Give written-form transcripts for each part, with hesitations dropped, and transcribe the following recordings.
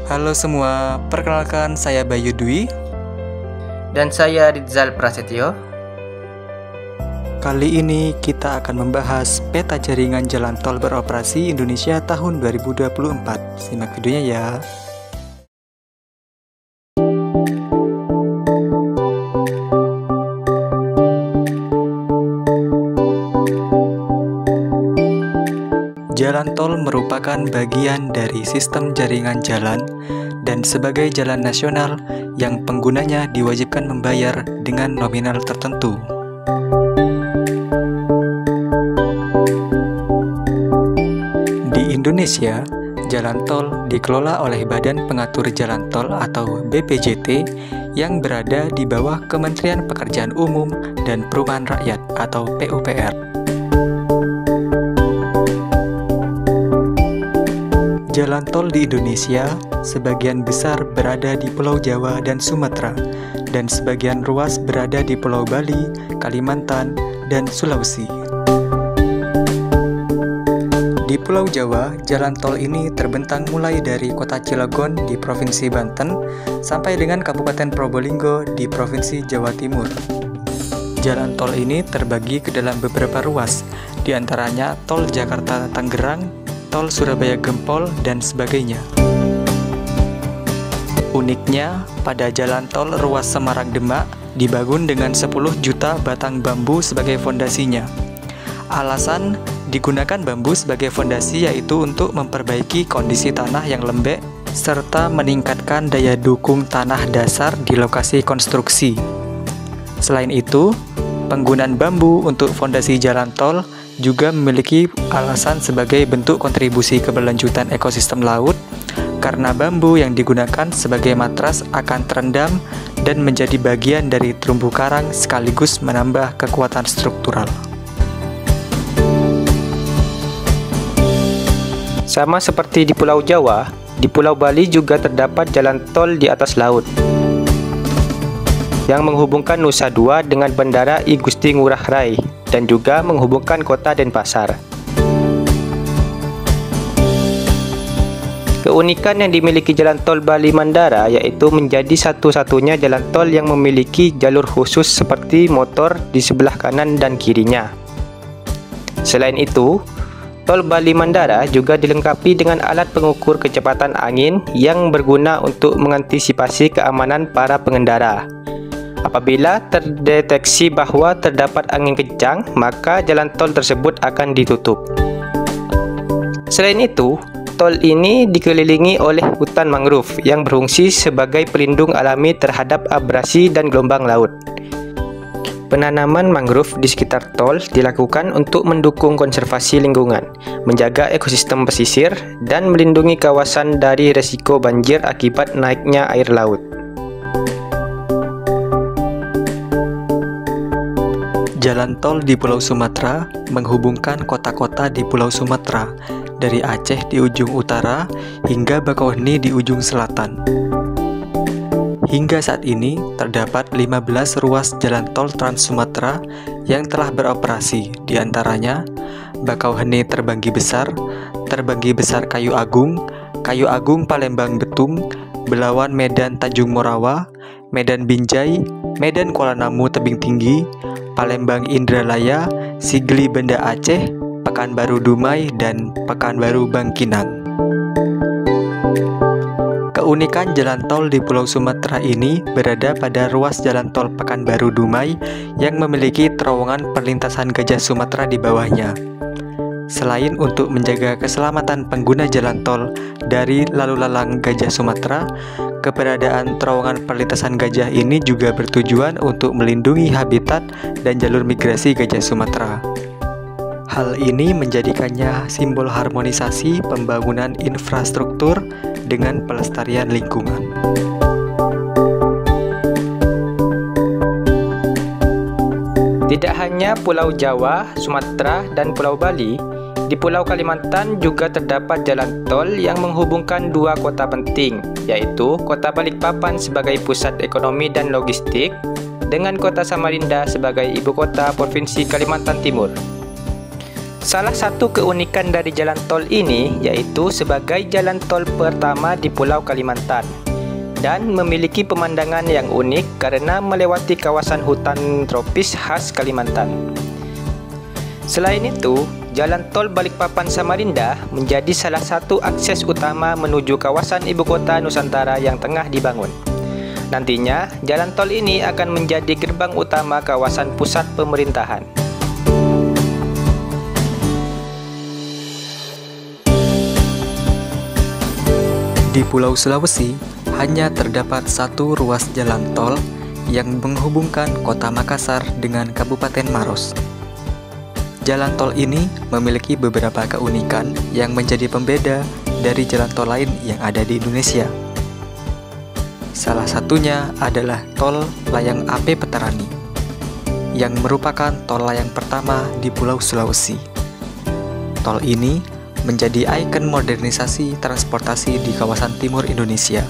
Halo semua, perkenalkan saya Bayu Dwi. Dan saya Rizal Prasetyo. Kali ini kita akan membahas peta jaringan jalan tol beroperasi Indonesia tahun 2024. Simak videonya ya. Jalan tol merupakan bagian dari sistem jaringan jalan dan sebagai jalan nasional yang penggunanya diwajibkan membayar dengan nominal tertentu. Di Indonesia, jalan tol dikelola oleh Badan Pengatur Jalan Tol atau BPJT yang berada di bawah Kementerian Pekerjaan Umum dan Perumahan Rakyat atau PUPR. Jalan tol di Indonesia sebagian besar berada di Pulau Jawa dan Sumatera, dan sebagian ruas berada di Pulau Bali, Kalimantan, dan Sulawesi. Di Pulau Jawa, jalan tol ini terbentang mulai dari kota Cilegon di Provinsi Banten sampai dengan Kabupaten Probolinggo di Provinsi Jawa Timur. Jalan tol ini terbagi ke dalam beberapa ruas, di antaranya Tol Jakarta-Tangerang, Tol Surabaya-Gempol, dan sebagainya. Uniknya, pada jalan tol ruas Semarang-Demak dibangun dengan 10 juta batang bambu sebagai fondasinya. Alasan digunakan bambu sebagai fondasi yaitu untuk memperbaiki kondisi tanah yang lembek serta meningkatkan daya dukung tanah dasar di lokasi konstruksi. Selain itu, penggunaan bambu untuk fondasi jalan tol juga memiliki alasan sebagai bentuk kontribusi keberlanjutan ekosistem laut karena bambu yang digunakan sebagai matras akan terendam dan menjadi bagian dari terumbu karang sekaligus menambah kekuatan struktural. Sama seperti di Pulau Jawa, di Pulau Bali juga terdapat jalan tol di atas laut yang menghubungkan Nusa Dua dengan Bandara I Gusti Ngurah Rai dan juga menghubungkan kota Denpasar. Keunikan yang dimiliki jalan tol Bali Mandara yaitu menjadi satu-satunya jalan tol yang memiliki jalur khusus seperti motor di sebelah kanan dan kirinya. Selain itu, tol Bali Mandara juga dilengkapi dengan alat pengukur kecepatan angin yang berguna untuk mengantisipasi keamanan para pengendara. Apabila terdeteksi bahwa terdapat angin kencang, maka jalan tol tersebut akan ditutup. Selain itu, tol ini dikelilingi oleh hutan mangrove yang berfungsi sebagai pelindung alami terhadap abrasi dan gelombang laut. Penanaman mangrove di sekitar tol dilakukan untuk mendukung konservasi lingkungan, menjaga ekosistem pesisir, dan melindungi kawasan dari resiko banjir akibat naiknya air laut. Jalan tol di Pulau Sumatera menghubungkan kota-kota di Pulau Sumatera dari Aceh di ujung utara hingga Bakauheni di ujung selatan. Hingga saat ini terdapat 15 ruas jalan tol Trans Sumatera yang telah beroperasi, di antaranya Bakauheni Terbanggi Besar Kayu Agung Palembang Betung, Belawan Medan Tanjung Morawa, Medan Binjai, Medan Kuala Namu Tebing Tinggi, Palembang Indralaya, Sigli Banda Aceh, Pekanbaru Dumai, dan Pekanbaru Bangkinang. Keunikan jalan tol di Pulau Sumatera ini berada pada ruas jalan tol Pekanbaru Dumai yang memiliki terowongan perlintasan gajah Sumatera di bawahnya. Selain untuk menjaga keselamatan pengguna jalan tol dari lalu lalang gajah Sumatera, keberadaan terowongan perlintasan gajah ini juga bertujuan untuk melindungi habitat dan jalur migrasi gajah Sumatera. Hal ini menjadikannya simbol harmonisasi pembangunan infrastruktur dengan pelestarian lingkungan. Tidak hanya Pulau Jawa, Sumatera, dan Pulau Bali, di Pulau Kalimantan juga terdapat jalan tol yang menghubungkan dua kota penting, yaitu Kota Balikpapan sebagai pusat ekonomi dan logistik dengan Kota Samarinda sebagai ibu kota Provinsi Kalimantan Timur. Salah satu keunikan dari jalan tol ini yaitu sebagai jalan tol pertama di Pulau Kalimantan dan memiliki pemandangan yang unik karena melewati kawasan hutan tropis khas Kalimantan. Selain itu, jalan tol Balikpapan Samarinda menjadi salah satu akses utama menuju kawasan ibu kota Nusantara yang tengah dibangun. Nantinya, jalan tol ini akan menjadi gerbang utama kawasan pusat pemerintahan. Di Pulau Sulawesi, hanya terdapat satu ruas jalan tol yang menghubungkan kota Makassar dengan Kabupaten Maros. Jalan tol ini memiliki beberapa keunikan yang menjadi pembeda dari jalan tol lain yang ada di Indonesia. Salah satunya adalah tol layang AP Petarani, yang merupakan tol layang pertama di Pulau Sulawesi. Tol ini menjadi ikon modernisasi transportasi di kawasan timur Indonesia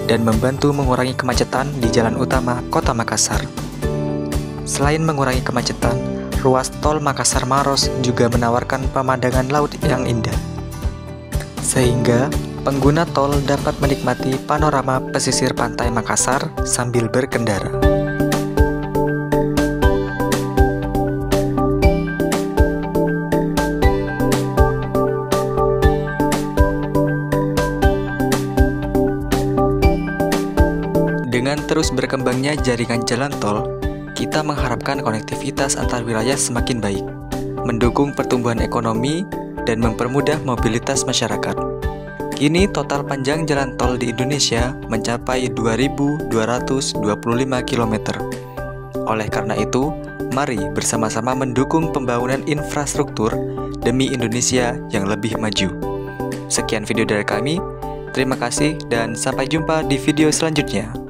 dan membantu mengurangi kemacetan di jalan utama kota Makassar. Selain mengurangi kemacetan, ruas tol Makassar-Maros juga menawarkan pemandangan laut yang indah, sehingga pengguna tol dapat menikmati panorama pesisir pantai Makassar sambil berkendara. Dengan terus berkembangnya jaringan jalan tol, kita mengharapkan konektivitas antar wilayah semakin baik, mendukung pertumbuhan ekonomi, dan mempermudah mobilitas masyarakat. Kini total panjang jalan tol di Indonesia mencapai 2.225 km. Oleh karena itu, mari bersama-sama mendukung pembangunan infrastruktur demi Indonesia yang lebih maju. Sekian video dari kami, terima kasih dan sampai jumpa di video selanjutnya.